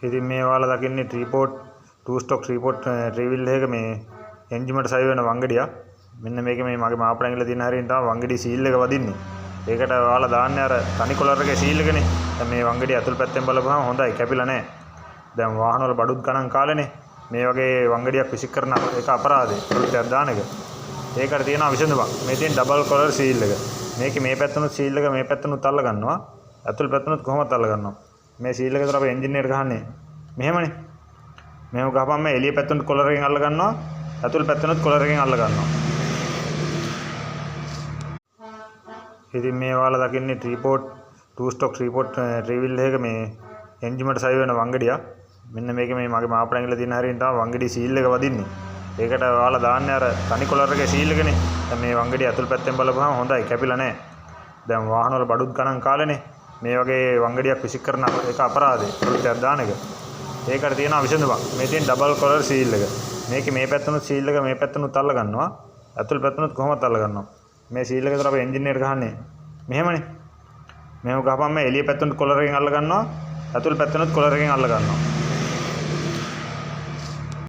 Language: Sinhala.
ඉතින් මේ ඔයාලා දකින්නේ ට්‍රීපෝට් 2 ස්ටොක් ට්‍රීපෝට් ට්‍රීවිල් එක මේ එන්ජින් එකට සවි වෙන වංගඩියක්. මෙන්න මේක මේ මගේ මාපට ඇඟිල්ල තියෙන හරියෙන් තමයි වංගඩිය සීල් එක වදින්නේ. ඒකට ඔයාලා දාන්නේ අර තනි කොලර් එකේ සීල් එකනේ. දැන් මේ වංගඩිය අතුල් පැත්තෙන් බලපුවම හොඳයි කැපිලා නැහැ. දැන් වාහන වල බඩුත් ගණන් කාලේනේ. මේ වගේ වංගඩියක් විසික් කරන එක අපරාධේ. ප්‍රතික්‍රියාවක් දාන එක. ඒකට තියෙනවා විසඳුමක්. මේ තියෙන ඩබල් කොලර් සීල් එක. මේකේ මේ පැත්තනොත් සීල් එක මේ පැත්තනොත් අල්ල ගන්නවා. අතුල් පැත්තනොත් කොහොමද අල්ල ගන්නවා. මේ සීල් එක විතර අපේ එන්ජින් එකට ගහන්නේ. මෙහෙමනේ. මෙහෙම ගහපම් මේ එළිය පැත්තනොත් කොලර් එකෙන් අල්ල ගන්නවා. අතුල් පැත්තනොත් කොලර් එකෙන් අල්ල ගන්නවා. ඉතින් මේ ඔයාලා දකින්නේ ට්‍රීපෝට් 2 ස්ටොක් ට්‍රීපෝට් ට්‍රීවිල් එක මේ එන්ජින් එකට සවි වෙන වංගඩියක්. මෙන්න මේක මේ මගේ මාපට ඇඟිල්ල තියෙන හරියෙන් තමයි වංගඩිය සීල් එක වදින්නේ. ඒකට ඔයාලා දාන්නේ අර තනි කොලර් එකේ සීල් එකනේ. දැන් මේ වංගඩිය අතුල් පැත්තෙන් බලපුවම හොඳයි කැපිලා නැහැ. දැන් වාහන වල බඩුත් ගණන් කාලේනේ. මේ වගේ වංගඩියක් විසික් කරන එක අපරාධේ. ප්‍රතික්‍රියාවක් දාන එක. ඒකට තියෙනවා විසඳුමක්. මේ තියෙන ඩබල් කොලර් සීල් එක. මේකේ මේ පැත්තනොත් සීල් එක මේ පැත්තනොත් අල්ල ගන්නවා. අතුල් පැත්තනොත් කොහොමද අල්ල ගන්නවා. මේ සීල් එක විතර අපේ එන්ජින් එකට ගහන්නේ. මෙහෙමනේ. මෙහෙම ගහපම් මේ එළිය පැත්තනොත් කොලර් එකෙන් අල්ල ගන්නවා. අතුල් පැත්තනොත් කොලර් එකෙන් අල්ල ගන්නවා.